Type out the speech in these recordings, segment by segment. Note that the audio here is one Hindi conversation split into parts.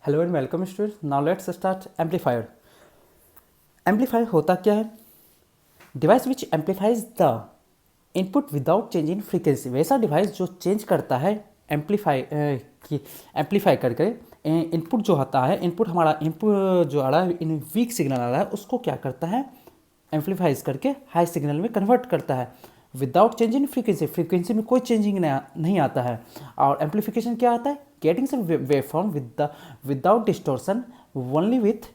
Hello and welcome students. Now let's start amplifier. Amplifier होता क्या है? Device which amplifies the input without change in frequency. वैसा डिवाइस जो चेंज करता है एम्पलीफाई करके इनपुट जो होता है, इनपुट हमारा इनपुट जो आ रहा है, इन वीक सिग्नल आ रहा है, उसको क्या करता है? एम्पलीफाइज करके हाई सिग्नल में कन्वर्ट करता है without change in frequency. Frequency में कोई चेंजिंग नहीं आता है। और एम्पलीफिकेशन क्या आता है? Getting some wave form without distortion only with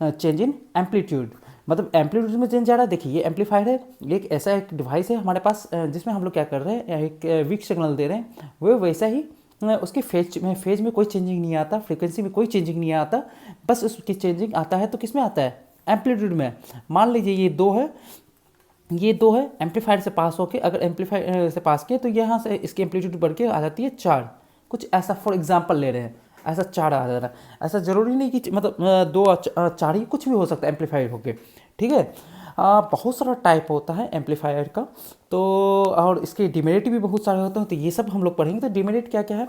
change in amplitude. मतलब एम्पलीट्यूड में चेंज आ रहा है। देखिए ये एम्पलीफायर है, ये एक ऐसा एक डिवाइस है हमारे पास जिसमें हम लोग क्या कर रहे हैं, एक वीक सिग्नल दे रहे हैं। वो वैसा ही उसकी फेज में कोई चेंजिंग नहीं आता, फ्रीक्वेंसी में कोई चेंजिंग नहीं आता, बस उसकी चेंजिंग आता है तो किस में आता है? एम्पलीट्यूड में। मान लीजिए ये दो है एम्पलीफायर से पास होके, अगर एम्पलीफायर से पास किए तो यहाँ से इसकी एम्पलीट्यूड बढ़ के आ जाती है 4। कुछ ऐसा फॉर एग्जांपल ले रहे हैं, ऐसा 4 आ जा रहा है। ऐसा ज़रूरी नहीं कि मतलब 2 4 ही, कुछ भी हो सकता है एम्पलीफायर होके। ठीक है। बहुत सारा टाइप होता है एम्पलीफायर का। तो और इसके डिमेरिट भी बहुत सारे होते हैं, तो ये सब हम लोग पढ़ेंगे। तो डिमेरिट क्या क्या है?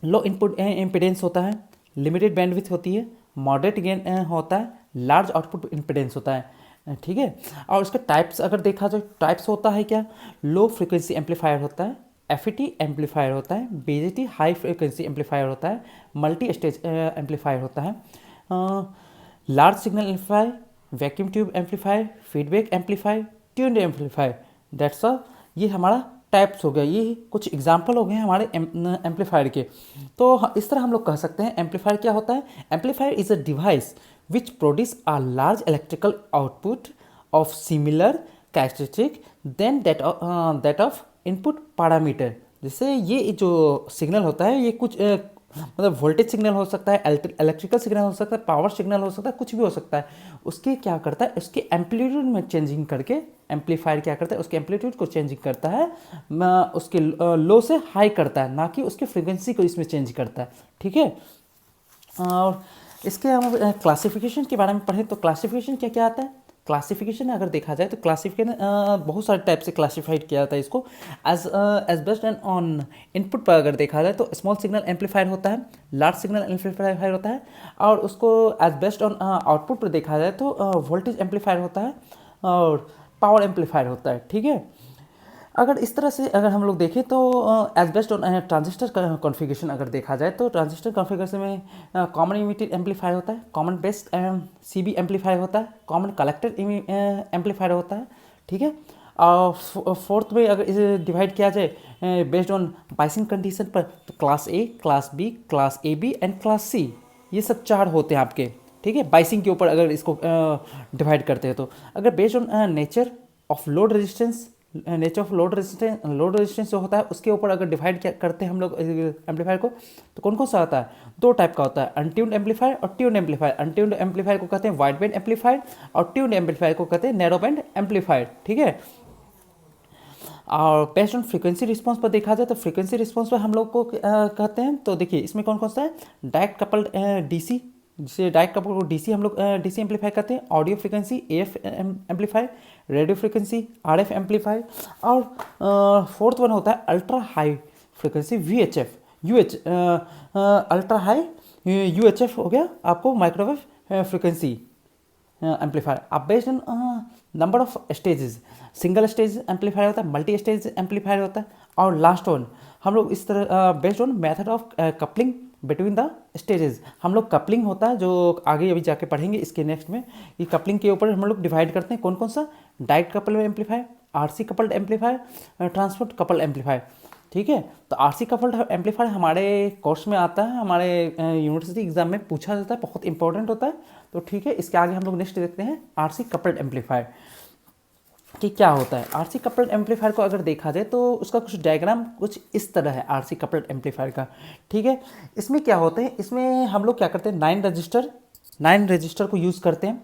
लो इनपुट इम्पिडेंस होता है, लिमिटेड बैंडविड्थ होती है, मॉडरेट गेन होता है, लार्ज आउटपुट इम्पिडेंस होता है। ठीक है। और इसके टाइप्स अगर देखा जाए, टाइप्स होता है क्या? लो फ्रीक्वेंसी एम्पलीफायर होता है, एफईटी एम्पलीफायर होता है, बीजेटी हाई फ्रीक्वेंसी एम्पलीफायर होता है, मल्टी स्टेज एम्पलीफायर होता है, large signal amplifier, vacuum tube amplifier, feedback amplifier, tuned amplifier. That's all. ये हमारा टाइप्स हो गया, ये कुछ एग्जाम्पल हो गए हमारे एम्पलीफायर के। तो इस तरह हम लोग कह सकते हैं एम्पलीफायर क्या होता है? Amplifier is a device which produce a large electrical output of similar characteristic than that of input parameter। जैसे ये जो सिग्नल होता है, ये कुछ मतलब वोल्टेज सिग्नल हो सकता है, इलेक्ट्रिकल सिग्नल हो सकता है, पावर सिग्नल हो सकता है, कुछ भी हो सकता है। उसके क्या करता है? उसके एम्पलीट्यूड में चेंजिंग करके एम्पलीफायर क्या करता है? उसके एम्पलीट्यूड को चेंजिंग करता है, उसके लो से हाई करता है, ना कि उसकी फ्रीक्वेंसी को इसमें चेंज करता है। ठीक है। और इसके हम क्लासिफिकेशन के बारे में पढ़ें तो क्लासिफिकेशन क्या क्या आता है? क्लासिफिकेशन अगर देखा जाए तो क्लासिफिकेशन बहुत सारे टाइप से क्लासिफाइड किया जाता है इसको। As based and on input पर अगर देखा जाए तो स्मॉल सिग्नल एम्पलीफायर होता है, लार्ज सिग्नल एम्पलीफायर होता है, और उसको एज बेस्ड ऑन आउटपुट पर देखा जाए तो वोल्टेज एम्पलीफायर होता है और पावर एम्पलीफायर होता है। ठीक है। अगर इस तरह से अगर हम लोग देखें तो as based on transistor configuration अगर देखा जाए तो ट्रांजिस्टर कॉन्फ़िगरेशन में कॉमन इमिटेड एम्पलीफायर होता है, कॉमन बेस्ड सीबी एम्पलीफायर होता है, कॉमन कलेक्टर एम्पलीफायर होता है। ठीक है। और फोर्थ में अगर इसे डिवाइड किया जाए बेस्ड ऑन बाइसिंग कंडीशन पर, तो class A, class B, class A B and class C, ये सब 4 होते हैं आपके। ठीक है। बाइसिंग के ऊपर अगर इसको डिवाइड करते हैं तो अगर based on nature of load resistance, nature of load resistance जो होता है उसके ऊपर अगर डिवाइड करते हैं हम लोग एम्पलीफायर को, तो कौन कौन सा आता है? 2 टाइप का होता है, अनट्यून्ड एम्पलीफायर और ट्यून्ड एम्पलीफायर। अनट्यून्ड एम्पलीफायर को कहते हैं वाइड बैंड एम्पलीफायर और ट्यून्ड एम्पलीफायर को कहते हैं नैरो बैंड एम्पलीफायर। ठीक है। और बेस्ड ऑन फ्रीक्वेंसी रिस्पांस पर देखा जाए तो फ्रीक्वेंसी रिस्पांस पर हम लोग को कहते हैं, तो देखिए इसमें कौन कौन सा है? डायरेक्ट कपल्ड डीसी, जिसे डायरेक्ट कपल को डीसी हम लोग डीसी एम्पलीफाई करते हैं, audio frequency F amplify, radio frequency RF amplify, और फोर्थ वन होता है ultra high frequency VHF UH, ultra high UHF हो गया आपको माइक्रोवेव फ्रीक्वेंसी एम्पलीफायर। अब based on number of stages, single stage amplifier होता है, मल्टी स्टेज एम्पलीफायर होता है, और लास्ट वन हम लोग इस तरह based on method of coupling between the stages, हम लोग कपलिंग होता है जो आगे अभी जाके पढ़ेंगे इसके नेक्स्ट में। ये कपलिंग के ऊपर हम लोग डिवाइड करते हैं कौन कौन सा? Direct coupled amplifier, RC coupled amplifier, transport coupled amplifier. ठीक है। तो आरसी कपल्ड एम्पलीफायर हमारे कोर्स में आता है, हमारे यूनिवर्सिटी एग्जाम में पूछा जाता है, बहुत इंपॉर्टेंट होता है। तो ठीक है, इसके आगे हम लोग नेक्स्ट देखते हैं आरसी कपल्ड एम्पलीफायर कि क्या होता है। आरसी कपल्ड एम्पलीफायर को अगर देखा जाए तो उसका कुछ डायग्राम कुछ इस तरह है आरसी कपल्ड एम्पलीफायर का। ठीक है। इसमें क्या होते हैं? इसमें हम लोग क्या करते हैं? 9 रजिस्टर को यूज़ करते हैं,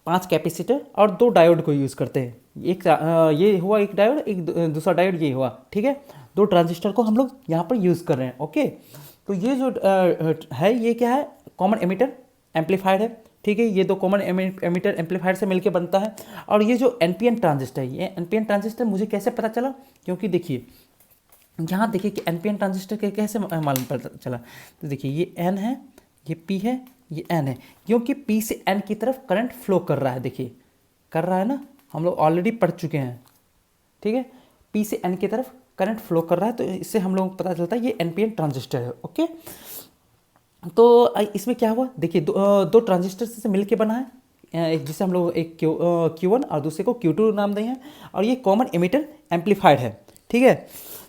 5 कैपेसिटर और 2 डायोड को यूज़ करते हैं। एक ये हुआ एक डायोड, एक दूसरा डायोड ये हुआ। ठीक है। 2 ट्रांजिस्टर को हम लोग यहाँ पर यूज़ कर रहे हैं। ओके। तो ये जो है ये क्या है? कॉमन एमिटर एम्पलीफायर है। ठीक है। ये 2 कॉमन एमिटर एम्पलीफायर से मिलकर बनता है। और ये जो एनपीएन ट्रांजिस्टर है, ये एनपीएन ट्रांजिस्टर मुझे कैसे पता चला? क्योंकि देखिए यहाँ देखिए कि एनपीएन ट्रांजिस्टर के कैसे मालूम पता चला। तो देखिए ये एन है, ये P है, ये N है, क्योंकि P से N की तरफ करंट फ्लो कर रहा है। देखिए कर रहा है ना, हम लोग ऑलरेडी पढ़ चुके हैं, ठीक है। P से N की तरफ करंट फ्लो कर रहा है, तो इससे हम लोग पता चलता है ये NPN ट्रांजिस्टर है। ओके, तो इसमें क्या हुआ, देखिए दो ट्रांजिस्टर से मिल के बना है, एक जिसे हम लोग एक Q1 और दूसरे को Q2 नाम दें हैं, और ये कॉमन एमिटर एम्पलीफाइड है, ठीक है।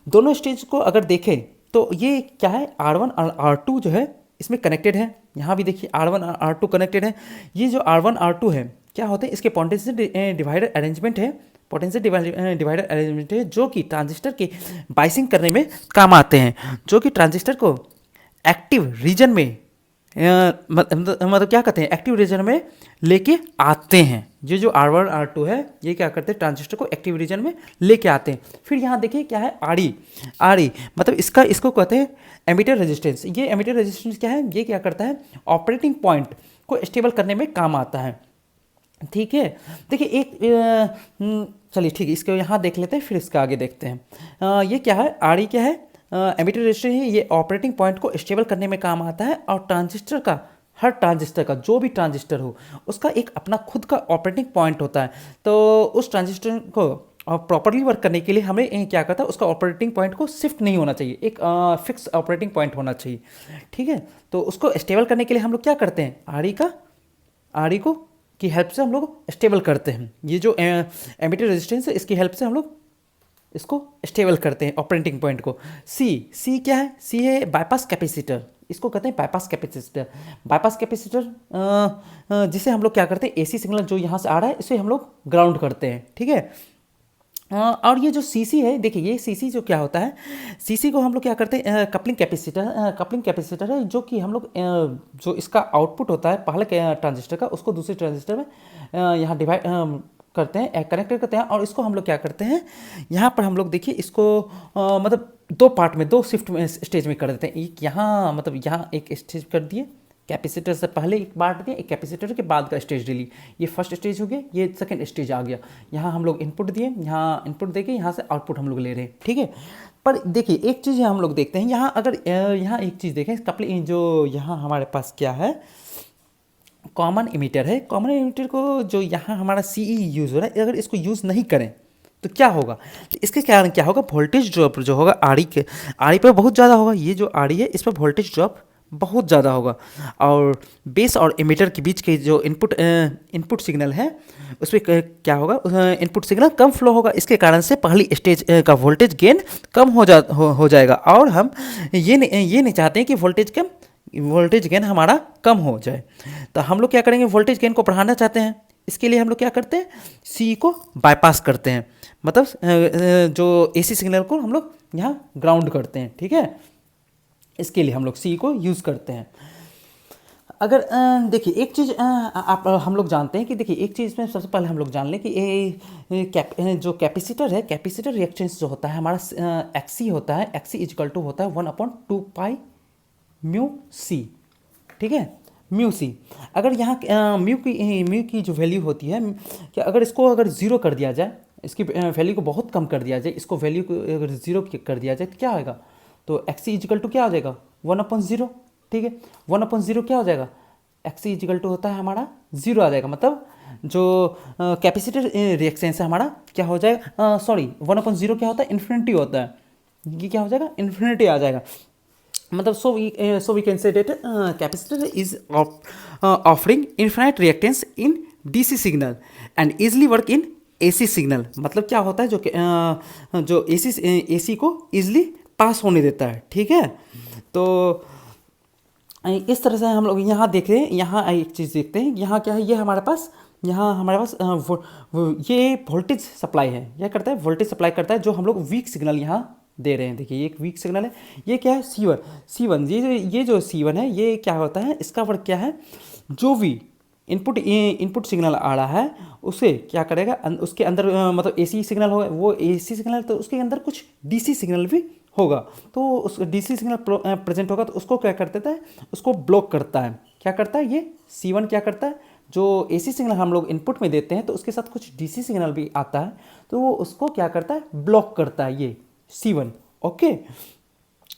दोनों स्टेज को अगर देखें तो ये क्या है, R1 और R2 जो है इसमें कनेक्टेड है। यहाँ भी देखिए R1 और R2 कनेक्टेड है। ये जो R1 R2 है क्या होते हैं, इसके पोटेंशियल डिवाइडर अरेंजमेंट है, पोटेंशियल डिवाइडर अरेंजमेंट है, जो कि ट्रांजिस्टर के बाइसिंग करने में काम आते हैं, जो कि ट्रांजिस्टर को एक्टिव रीजन में मतलब क्या कहते हैं, एक्टिव रीजन में लेके आते हैं। ये जो R1 R2 है ये क्या करते हैं, ट्रांजिस्टर को एक्टिव रीजन में लेके आते हैं। फिर यहाँ देखिए क्या है, RE मतलब इसको कहते हैं एमिटर रेजिस्टेंस। ये एमिटर रेजिस्टेंस क्या है, ये क्या करता है, ऑपरेटिंग पॉइंट को स्टेबल करने में काम आता है, ठीक है। देखिए चलिए ठीक है, इसको यहाँ देख लेते हैं, फिर इसका आगे देखते हैं। ये क्या है, RE क्या है, एमिटर रेजिस्टेंस है, ये ऑपरेटिंग पॉइंट को स्टेबल करने में काम आता है। और ट्रांजिस्टर का, हर ट्रांजिस्टर का, जो भी ट्रांजिस्टर हो उसका एक अपना खुद का ऑपरेटिंग पॉइंट होता है। तो उस ट्रांजिस्टर को प्रॉपरली वर्क करने के लिए हमें क्या करता है, उसका ऑपरेटिंग पॉइंट को शिफ्ट नहीं होना चाहिए, एक फिक्स ऑपरेटिंग पॉइंट होना चाहिए, ठीक है। तो उसको स्टेबल करने के लिए हम लोग क्या करते हैं, RE को की हेल्प से हम लोग स्टेबल करते हैं। ये जो एमिटर रेजिस्टेंस है इसकी हेल्प से हम लोग इसको स्टेबल करते हैं ऑपरेटिंग पॉइंट को। सी क्या है, सी है बाईपास कैपेसिटर, इसको कहते हैं बाईपास कैपेसिटर। बाईपास कैपेसिटर जिसे हम लोग क्या करते हैं, एसी सिग्नल जो यहाँ से आ रहा है इसे हम लोग ग्राउंड करते हैं, ठीक है। और ये जो सीसी है, देखिए ये सीसी जो क्या होता है, सीसी को हम लोग क्या करते हैं, कपलिंग कैपेसिटर है, जो कि हम लोग जो इसका आउटपुट होता है पहले ट्रांजिस्टर का, उसको दूसरे ट्रांजिस्टर में यहाँ डिवाइड करते हैं, कनेक्टेड करते हैं। और इसको हम लोग क्या करते हैं, यहाँ पर हम लोग देखिए इसको मतलब दो पार्ट में, दो शिफ्ट में, स्टेज में कर देते हैं। एक यहाँ मतलब यहाँ एक स्टेज कर दिए, कैपेसिटर से पहले एक बांट दिया, एक कैपेसिटर के बाद का स्टेज डिली, ये फर्स्ट स्टेज हो गया, ये सेकंड स्टेज आ गया। यहाँ हम लोग इनपुट दिए, यहाँ इनपुट देके यहाँ से आउटपुट हम लोग ले रहे हैं, ठीक है। पर देखिए एक चीज़ हम लोग देखते हैं यहाँ, अगर यहाँ एक चीज़ देखें, कपलिंग जो यहाँ हमारे पास क्या है, कॉमन इमीटर है। कॉमन इमीटर को जो यहाँ हमारा CE यूज़ हो रहा है, अगर इसको यूज़ नहीं करें तो क्या होगा, इसके कारण क्या होगा, वोल्टेज ड्रॉप जो होगा RE पे बहुत ज़्यादा होगा। ये जो RE है इस पर वोल्टेज ड्रॉप बहुत ज़्यादा होगा, और बेस और इमीटर के बीच के जो इनपुट सिग्नल है उस पर क्या होगा, इनपुट सिग्नल कम फ्लो होगा। इसके कारण से पहली स्टेज का वोल्टेज गेन कम हो जाएगा, और हम ये नहीं चाहते हैं कि वोल्टेज गेन हमारा कम हो जाए। तो हम लोग क्या करेंगे, वोल्टेज गेन को बढ़ाना चाहते हैं, इसके लिए हम लोग क्या करते हैं, CE को बाईपास करते हैं, मतलब जो AC सिग्नल को हम लोग यहाँ ग्राउंड करते हैं, ठीक है। इसके लिए हम लोग CE को यूज़ करते हैं। अगर देखिए एक चीज़ हम लोग जानते हैं कि, देखिए एक चीज़ में सबसे पहले हम लोग जान लें कि जो कैपेसिटर है, कैपेसिटर रिएक्टेंस जो होता है हमारा XC होता है, XC इक्वल टू होता है 1/2 पाई म्यू C, ठीक है, म्यू C। अगर यहाँ म्यू की जो वैल्यू होती है, कि अगर इसको अगर ज़ीरो कर दिया जाए, इसकी वैल्यू को बहुत कम कर दिया जाए, इसको वैल्यू को अगर ज़ीरो कर दिया जाए तो क्या होगा, तो XC इक्वल टू क्या हो जाएगा, 1/0, ठीक है। 1/0 क्या हो जाएगा, XC इक्वल टू होता है हमारा 0 आ जाएगा, मतलब जो कैपेसिटर रिएक्टेंस है हमारा क्या हो जाएगा, सॉरी 1/0 क्या होता है, इन्फिनिटी होता है, ये क्या हो जाएगा, इन्फिनिटी आ जाएगा। मतलब so we can say that capacitor is offering infinite reactance in DC signal and easily work in AC signal. मतलब क्या होता है, जो AC को इजली पास होने देता है, ठीक है। तो इस तरह से हम लोग यहाँ देख रहे हैं, यहाँ एक चीज़ देखते हैं, यहाँ क्या है, ये हमारे पास ये वोल्टेज सप्लाई है, यह करता है वोल्टेज सप्लाई करता है, जो हम लोग वीक सिग्नल यहाँ दे रहे हैं। देखिए ये एक वीक सिग्नल है, ये क्या है, C1 ये जो C1 है, ये क्या होता है, इसका वर्क क्या है, जो भी इनपुट सिग्नल आ रहा है उसे क्या करेगा, उसके अंदर मतलब AC सिग्नल होगा, वो AC सिग्नल, तो उसके अंदर कुछ DC सिग्नल भी होगा, तो उस DC सिग्नल प्रेजेंट होगा, तो उसको क्या कर देता है, उसको ब्लॉक करता है। क्या करता है, ये C1 क्या करता है, जो AC सिग्नल हम लोग इनपुट में देते हैं तो उसके साथ कुछ DC सिग्नल भी आता है, तो वो उसको क्या करता है, ब्लॉक करता है, ये C1, ओके।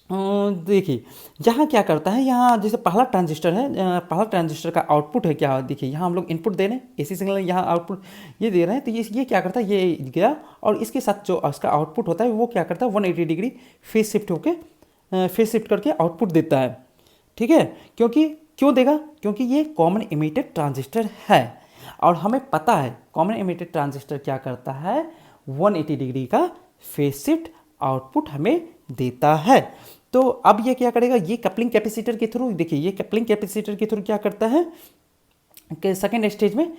देखिए यहाँ क्या करता है, यहाँ जैसे पहला ट्रांजिस्टर है, पहला ट्रांजिस्टर का आउटपुट है क्या, देखिए यहाँ हम लोग इनपुट दे रहे हैं, एसी सिग्नल यहाँ आउटपुट ये दे रहे हैं, तो ये क्या करता है, ये गया और इसके साथ जो इसका आउटपुट होता है वो क्या करता है 180 डिग्री फेस शिफ्ट होके फेस शिफ्ट करके आउटपुट देता है। ठीक है, क्योंकि क्यों देगा, क्योंकि ये कॉमन इमिटेड ट्रांजिस्टर है और हमें पता है कॉमन इमिटेड ट्रांजिस्टर क्या करता है 180 डिग्री का फेस शिफ्ट आउटपुट हमें देता है। तो अब ये क्या करेगा, ये कपलिंग कैपेसिटर के थ्रू, देखिए ये कपलिंग कैपेसिटर के थ्रू क्या करता है कि सेकेंड स्टेज में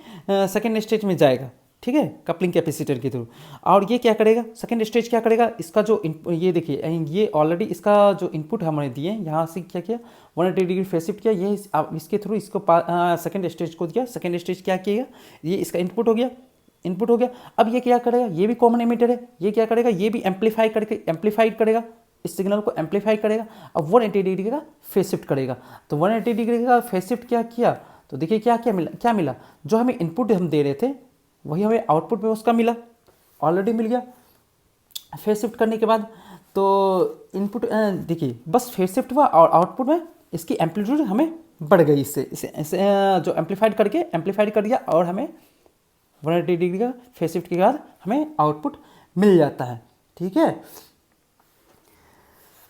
जाएगा। ठीक है, कपलिंग कैपेसिटर के थ्रू, और ये क्या करेगा, सेकेंड स्टेज क्या करेगा, इसका जो ये देखिए ये ऑलरेडी इसका जो इनपुट हमने दिए यहाँ से क्या किया 180 डिग्री फेस शिफ्ट किया, ये इसके थ्रू इसको सेकेंड स्टेज को दिया, सेकेंड स्टेज क्या किया, ये इसका इनपुट हो गया। अब ये क्या करेगा, ये भी कॉमन एमिटर है, ये क्या करेगा, ये भी एम्पलीफाइड करेगा, इस सिग्नल को एम्पलीफाई करेगा। अब 180 डिग्री का फेस शिफ्ट करेगा, तो 180 डिग्री का फेस शिफ्ट क्या किया, तो देखिए क्या मिला, जो हमें इनपुट हम दे रहे थे वही हमें आउटपुट में उसका मिला, ऑलरेडी मिल गया फेस शिफ्ट करने के बाद। तो इनपुट देखिए बस फेस शिफ्ट हुआ और आउटपुट में इसकी एम्पलीट्यूड हमें बढ़ गई, इससे जो एम्पलीफाइड कर दिया और हमें 180 डिग्री का फेस शिफ्ट के बाद हमें आउटपुट मिल जाता है। ठीक है,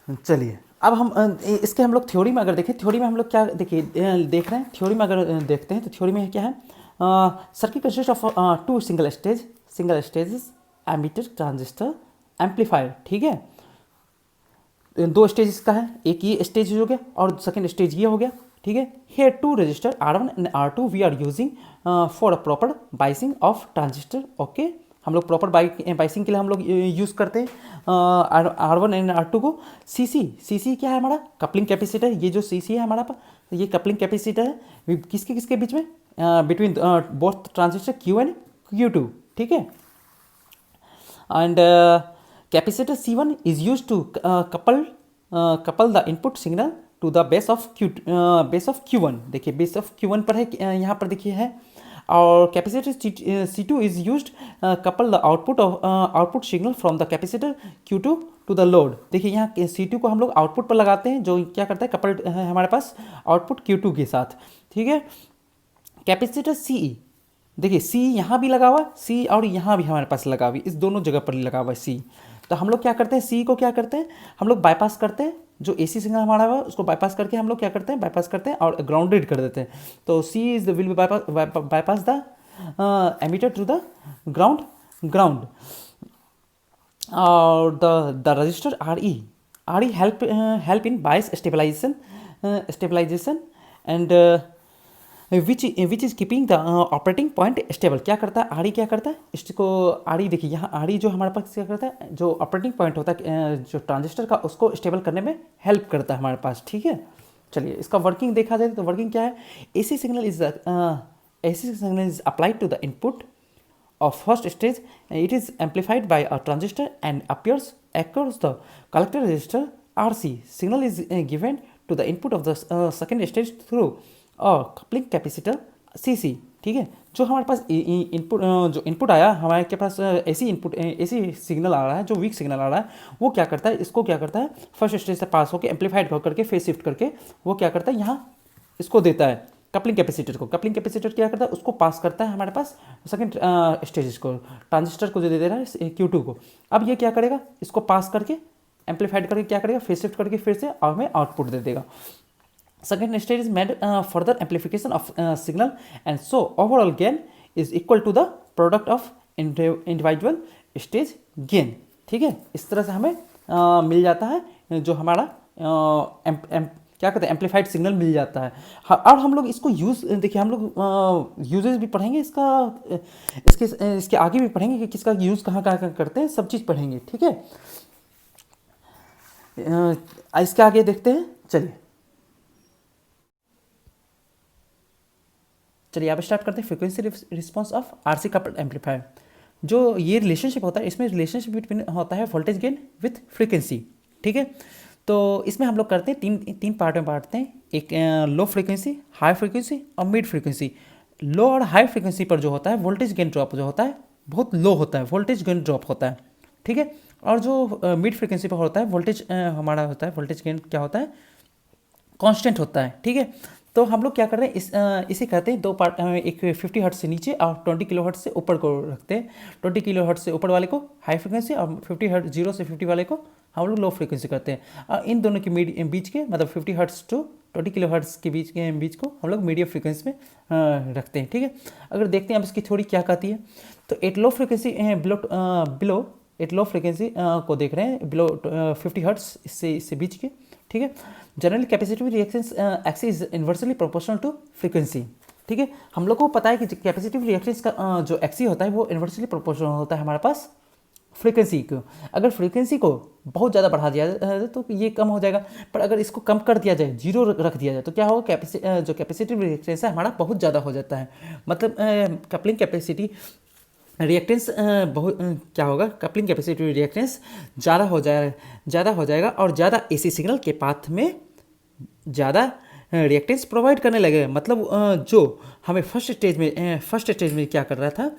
चलिए अब इसके हम लोग थ्योरी में अगर देखें, थ्योरी में हम लोग क्या देख रहे हैं, थ्योरी में अगर देखते हैं तो थ्योरी में क्या है, circuit consist of 2 single stages emitter transistor amplifier. ठीक है, 2 स्टेज का है, एक ये स्टेज हो गया और सेकंड स्टेज ये हो गया। ठीक है, here 2 resistor R1 and R2 we are using for a proper biasing of transistor। Okay, हम लोग प्रॉपर बाइसिंग के लिए हम लोग यूज़ करते हैं R1 एंड R2 को। CC क्या है हमारा, कपलिंग कैपेसिटर, ये जो CC है हमारा तो ये कपलिंग कैपेसिटर है किसके बीच में, between both transistor Q and Q2। ठीक है, and capacitor C1 is use to couple the input signal to the base of Q1। देखिए बेस ऑफ Q1 पर है, यहाँ पर देखिए है, और capacitor C2 is used couple the output signal from the capacitor Q2 to the load. देखिए यहाँ C2 को हम लोग आउटपुट पर लगाते हैं, जो क्या करता है कपल्ड है हमारे पास आउटपुट Q2 के साथ। ठीक है, कैपेसिटर CE, देखिए C यहाँ भी लगा हुआ C और यहाँ भी हमारे पास लगा हुआ, इस दोनों जगह पर लगा हुआ C। तो हम लोग क्या करते हैं, C को क्या करते हैं हम लोग बाईपास करते हैं, जो AC सिग्नल हमारा हुआ उसको बाईपास करके हम लोग क्या करते हैं, बाईपास करते हैं और ग्राउंडेड कर देते हैं। तो C is will be bypass the emitter to the ground और the register RE help in bias stabilization and which is keeping the operating point stable. क्या करता है RE, क्या करता है इसको RE, देखिए यहाँ RE जो हमारे पास क्या करता है, जो ऑपरेटिंग पॉइंट होता है जो ट्रांजिस्टर का उसको स्टेबल करने में हेल्प करता है हमारे पास। ठीक है, चलिए इसका वर्किंग देखा जाए तो वर्किंग क्या है, AC signal is applied to the input of first stage, it is amplified by a transistor and appears across the collector resistor RC। signal is given to the input of the second stage through a coupling capacitor CC। ठीक है, जो हमारे पास इनपुट आया हमारे के पास AC सिग्नल आ रहा है, जो वीक सिग्नल आ रहा है वो क्या करता है, इसको क्या करता है फर्स्ट स्टेज से पास होकर एम्पलीफाइड होकर फेस शिफ्ट करके वो क्या करता है यहाँ इसको देता है कपलिंग कैपेसिटर को। कपलिंग कैपेसिटर क्या करता है, उसको पास करता है हमारे पास सेकंड स्टेज को, ट्रांजिस्टर को जो दे रहा है Q2 को। अब ये क्या करेगा, इसको पास करके एम्पलीफाइड करके क्या करेगा फेस शिफ्ट करके फिर से और हमें आउटपुट दे देगा। Second stage is made further amplification of signal and so overall gain is equal to the product of individual stage gain. ठीक है, इस तरह से हमें मिल जाता है जो हमारा क्या कहते हैं एम्पलीफाइड सिग्नल मिल जाता है। और हम लोग इसको देखिए हम लोग यूजेस भी पढ़ेंगे इसके आगे भी पढ़ेंगे कि किसका यूज़ कहाँ करते हैं, सब चीज़ पढ़ेंगे। ठीक है, इसके आगे देखते हैं। चलिए आप स्टार्ट करते हैं frequency response of RC coupled amplifier. जो ये रिलेशनशिप होता है, इसमें रिलेशनशिप बिटवीन होता है वोल्टेज गेन विथ फ्रीक्वेंसी। ठीक है, तो इसमें हम लोग करते हैं तीन पार्ट में बांटते हैं, एक लो फ्रीक्वेंसी, हाई फ्रीक्वेंसी और मिड फ्रीक्वेंसी। लो और हाई फ्रीक्वेंसी पर जो होता है वोल्टेज गेन ड्रॉप जो होता है बहुत लो होता है, वोल्टेज गेन ड्रॉप होता है। ठीक है, और जो मिड फ्रीक्वेंसी पर होता है वोल्टेज हमारा होता है, वोल्टेज गेन क्या होता है, कांस्टेंट होता है। ठीक है, तो हम लोग क्या कर रहे हैं, इसे कहते हैं दो पार्ट, एक 50 हर्ट्ज से नीचे और 20 किलो हर्ट्ज से ऊपर को रखते हैं। 20 किलो हर्ट्ज से ऊपर वाले को हाई फ्रिक्वेंसी और 50 हर्ट्ज 0 से 50 वाले को हम लोग लो फ्रिक्वेंसी करते हैं। और इन दोनों के बीच के मतलब 50 हर्ट्ज टू 20 किलो हर्ट्ज के बीच को हम लोग मीडियम फ्रिक्वेंसी में रखते हैं। ठीक है, अगर देखते हैं अब इसकी थोड़ी क्या कहती है, तो at low frequency below at low frequency को देख रहे हैं, बिलो 50 हर्ट्ज इससे बीच के। ठीक है, generally capacitive reactance X is inversely proportional to frequency. ठीक है, हम लोग को पता है कि कैपेसिटिव रिएक्टेंस का जो एक्सी होता है वो इन्वर्सली प्रोपोर्शनल होता है हमारे पास फ्रीक्वेंसी को। अगर फ्रीक्वेंसी को बहुत ज़्यादा बढ़ा दिया जाए तो ये कम हो जाएगा, पर अगर इसको कम कर दिया जाए, जीरो रख दिया जाए, तो क्या होगा, जो कैपेसिटिव रिएक्टेंस है हमारा बहुत ज़्यादा हो जाता है। मतलब कपलिंग कैपेसिटी रिएक्टेंस बहुत क्या होगा, कपलिंग कैपेसिटी रिएक्टेंस ज़्यादा हो जाएगा और ज़्यादा एसी सिग्नल के पाथ में ज़्यादा रिएक्टेंस प्रोवाइड करने लगेगा। मतलब जो हमें फर्स्ट स्टेज में क्या कर रहा था,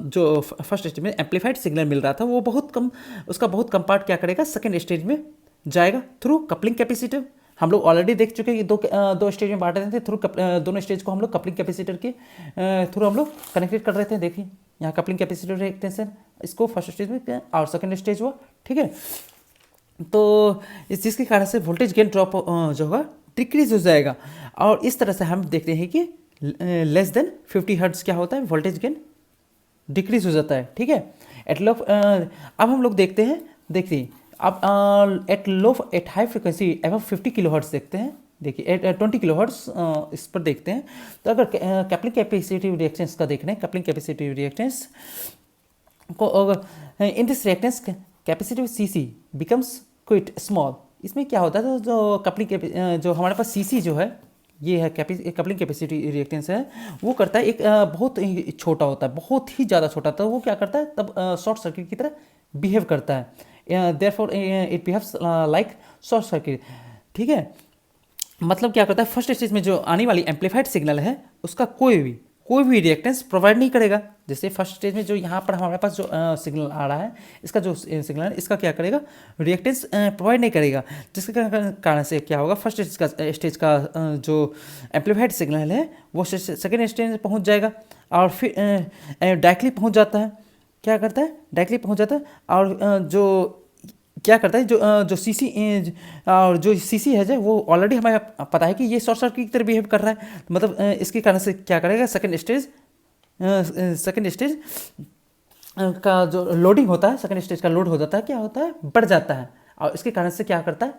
जो फर्स्ट स्टेज में एम्पलीफाइड सिग्नल मिल रहा था वो बहुत कम, उसका बहुत कम पार्ट क्या करेगा, सेकेंड स्टेज में जाएगा थ्रू कपलिंग कैपेसिटर। हम लोग ऑलरेडी देख चुके हैं कि दो स्टेज में बांटे थे, थ्रू दोनों स्टेज को हम लोग कपलिंग कैपेसिटर के थ्रू हम लोग कनेक्टेड कर रहे थे। देखिए यहाँ कपलिंग कैपेसिटर रिएक्टेंस है, इसको फर्स्ट स्टेज में और सेकेंड स्टेज हुआ। ठीक है, तो इस चीज़ के कारण से वोल्टेज गेन ड्रॉप जो होगा डिक्रीज हो जाएगा। और इस तरह से हम देखते हैं कि लेस देन 50 हर्ट्ज क्या होता है, वोल्टेज गेन डिक्रीज हो जाता है। ठीक है, अब हम लोग देखते हैं, देखिए अब एट हाई फ्रिक्वेंसी एवं 50 किलो हर्ट्ज देखते हैं। देखिए 20 किलो हर्ट्ज इस पर देखते हैं, तो अगर कपलिंग कैपेसिटिव रिएक्टेंस का देख रहे हैं, कपलिंग कैपेसिटिव रिएक्टेंस को अगर in this reactance capacitive CC becomes quit small. इसमें क्या होता है, तो जो कपलिंग जो हमारे पास सीसी जो है, ये है कपलिंग कैपेसिटी रिएक्टेंस है, वो करता है एक बहुत ही छोटा होता है, बहुत ही ज़्यादा छोटा। तो वो क्या करता है, तब शॉर्ट सर्किट की तरह बिहेव करता है। Therefore it behaves like short circuit. ठीक है, मतलब क्या करता है, फर्स्ट स्टेज में जो आने वाली एम्पलीफाइड सिग्नल है उसका कोई भी रिएक्टेंस प्रोवाइड नहीं करेगा। जैसे फर्स्ट स्टेज में जो यहाँ पर हमारे पास जो सिग्नल आ रहा है, इसका जो सिग्नल है इसका क्या करेगा, रिएक्टेंस प्रोवाइड नहीं करेगा, जिसके कारण से क्या होगा, फर्स्ट स्टेज का जो एम्पलीफाइड सिग्नल है वो सेकेंड स्टेज में पहुँच जाएगा और फिर डायरेक्टली पहुँच जाता है। क्या करता है, डायरेक्टली पहुँच जाता है और जो क्या करता है, जो सीसी और जो सीसी है जो वो ऑलरेडी हमें पता है कि ये शॉर्ट सर्किट की तरह बिहेव कर रहा है। मतलब इसके कारण से क्या करेगा, सेकंड स्टेज का जो लोडिंग होता है, सेकंड स्टेज का लोड हो जाता है, क्या होता है, बढ़ जाता है। और इसके कारण से क्या करता है,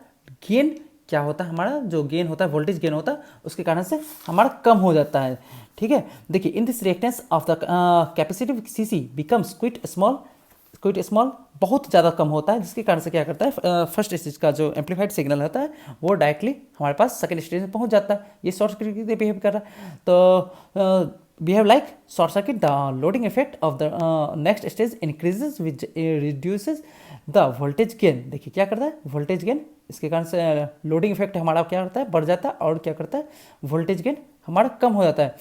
गेन क्या होता है, हमारा जो गेन होता है, वोल्टेज गेन होता है, उसके कारण से हमारा कम हो जाता है। ठीक है, देखिए in this reactance of the capacitive CC becomes quit small, बहुत ज़्यादा कम होता है, जिसके कारण से क्या करता है, फर्स्ट स्टेज का जो एम्पलीफाइड सिग्नल होता है वो डायरेक्टली हमारे पास सेकंड स्टेज में पहुंच जाता है। ये शॉर्ट सर्किट की तरह बिहेव कर रहा है, तो behave like short circuit. The loading effect of the next stage increases which reduces the voltage gain. देखिए क्या करता है, वोल्टेज गेन, इसके कारण से लोडिंग इफेक्ट हमारा क्या करता है, बढ़ जाता है, और क्या करता है, वोल्टेज गेन हमारा कम हो जाता है।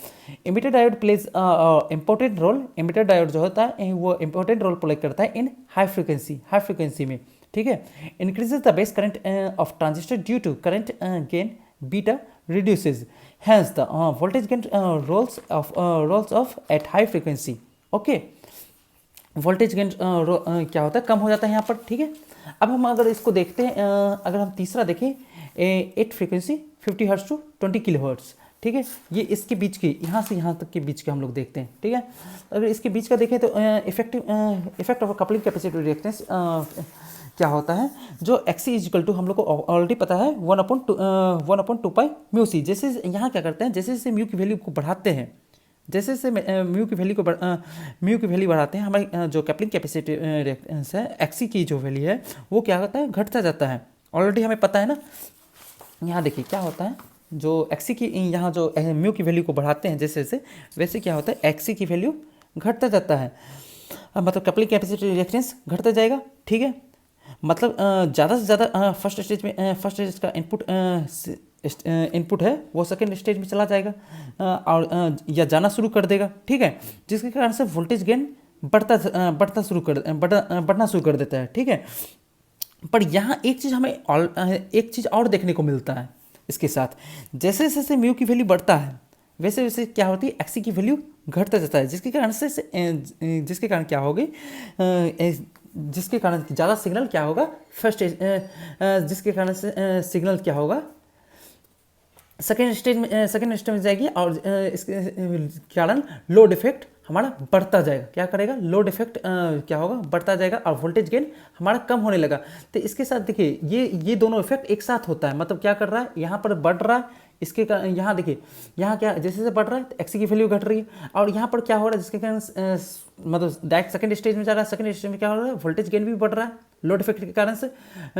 Emitter diode plays important role. Emitter diode जो होता है वो इंपॉर्टेंट रोल प्ले करता है इन हाई फ्रिक्वेंसी में। ठीक है, increases the base current of transistor due to current gain beta reduces, hence the voltage gain rolls off at high frequency. Okay, voltage gain क्या होता है, कम हो जाता है यहाँ पर। ठीक है, अब हम अगर इसको देखते हैं, अगर हम तीसरा देखें, at frequency 50 hertz to 20 kilo hertz. ठीक है, ये इसके बीच की, यहाँ से यहाँ तक के बीच के हम लोग देखते हैं। ठीक है, अगर इसके बीच का देखें तो effect of coupling capacity reactance क्या होता है, जो एक्सी इज इक्वल टू हम लोग को ऑलरेडी पता है 1/2 पाई म्यू सी। जैसे यहाँ क्या करते हैं, जैसे जैसे म्यू की वैल्यू को बढ़ाते हैं, जैसे जैसे म्यू की वैल्यू बढ़ाते हैं, हमारी जो कपलिंग कैपेसिटी रिएक्टेंस है, एक्सी की जो वैल्यू है वो क्या होता है, घटता जाता है। ऑलरेडी हमें पता है ना। यहाँ देखिए क्या होता है, जो एक्सी की यहाँ जो म्यू की वैल्यू को बढ़ाते हैं जैसे जैसे, वैसे क्या होता है, एक्सी की वैल्यू घटता जाता है। मतलब कपलिंग कैपेसिटी रिएक्टेंस घटता जाएगा। ठीक है, मतलब ज़्यादा से ज़्यादा फर्स्ट स्टेज का इनपुट है वो सेकेंड स्टेज में चला जाएगा और या जाना शुरू कर देगा। ठीक है, जिसके कारण से वोल्टेज गेन बढ़ना शुरू कर देता है, ठीक है। पर यहाँ एक चीज़ हमें एक चीज़ और देखने को मिलता है इसके साथ, जैसे जैसे म्यू की वैल्यू बढ़ता है वैसे वैसे क्या होती है, एक्सी की वैल्यू घटता जाता है, जिसके कारण क्या होगी, जिसके कारण ज़्यादा सिग्नल क्या होगा फर्स्ट, जिसके कारण से सिग्नल क्या होगा सेकेंड स्टेज में जाएगी, और इसके कारण लोड इफेक्ट हमारा बढ़ता जाएगा। क्या करेगा, लोड इफेक्ट क्या होगा, बढ़ता जाएगा, और वोल्टेज गेन हमारा कम होने लगा। तो इसके साथ देखिए ये दोनों इफेक्ट एक साथ होता है, मतलब क्या कर रहा है, यहाँ पर बढ़ रहा है, इसके कारण यहाँ देखिए यहाँ क्या जैसे जैसे बढ़ रहा है तो एक्सी की वैल्यू घट रही है, और यहाँ पर क्या हो रहा है, जिसके कारण मतलब डायरेक्ट सेकंड स्टेज में जा रहा है, सेकंड स्टेज में क्या हो रहा है, वोल्टेज गेन भी बढ़ रहा है, लोड इफेक्ट के कारण से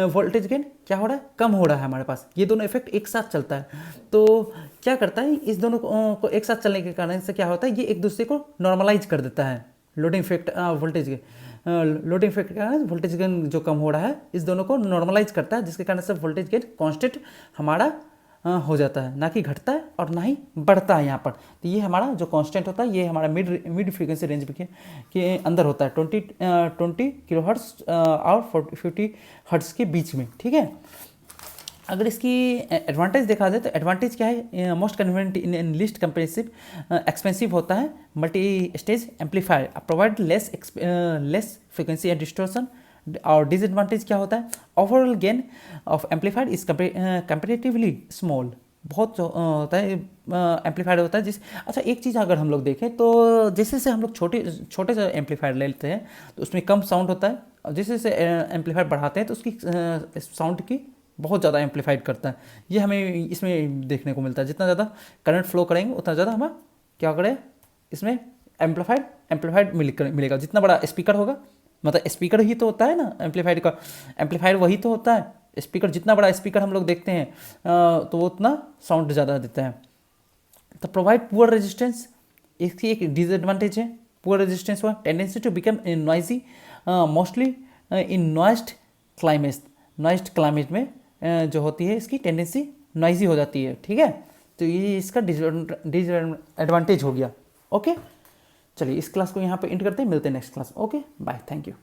वोल्टेज गेन क्या हो रहा है, कम हो रहा है हमारे पास। ये दोनों इफेक्ट एक साथ चलता है, तो क्या करता है, इस दोनों को एक साथ चलने के कारण से क्या होता है, ये एक दूसरे को नॉर्मलाइज कर देता है, लोडिंग इफेक्ट वोल्टेज के लोडिंग इफेक्ट के कारण वोल्टेज गेन जो कम हो रहा है इस दोनों को नॉर्मलाइज करता है, जिसके कारण से वोल्टेज गेन कांस्टेंट हमारा हो जाता है, ना कि घटता है और ना ही बढ़ता है यहाँ पर। तो ये हमारा जो कांस्टेंट होता है ये हमारा मिड फ्रीक्वेंसी रेंज के अंदर होता है, 20 किलो हर्ट्ज और 50 हर्ट्ज के बीच में, ठीक है। अगर इसकी एडवांटेज देखा जाए तो एडवांटेज क्या है, most convenient in list compressive expensive होता है, multi stage amplifier provide less frequency and distortion. और डिसएडवांटेज क्या होता है, overall gain of amplifier is comparatively small, बहुत होता है एम्पलीफायर होता है अच्छा एक चीज़ अगर हम लोग देखें तो जैसे जैसे हम लोग छोटे से एम्पलीफायर लेते हैं तो उसमें कम साउंड होता है, और जैसे जैसे एम्पलीफायर बढ़ाते हैं तो उसकी साउंड की बहुत ज़्यादा एम्पलीफाइड करता है। ये हमें इसमें देखने को मिलता है, जितना ज़्यादा करंट फ्लो करेंगे उतना ज़्यादा हमें क्या करें, इसमें एम्पलीफाइड मिलेगा। जितना बड़ा स्पीकर होगा, मतलब स्पीकर ही तो होता है ना एम्पलीफाइड का, एम्पलीफायर वही तो होता है स्पीकर, जितना बड़ा स्पीकर हम लोग देखते हैं तो वो उतना साउंड ज़्यादा देता है। तो प्रोवाइड पुअर रेजिस्टेंस, इसकी एक डिसएडवांटेज है, पुअर रेजिस्टेंस हुआ, tendency to become noisy mostly in noised climate में जो होती है इसकी टेंडेंसी नॉइजी हो जाती है, ठीक है। तो ये इसका डिसएडवांटेज हो गया। ओके, चलिए इस क्लास को यहाँ पे एंड करते हैं, मिलते हैं next class. Okay bye, thank you.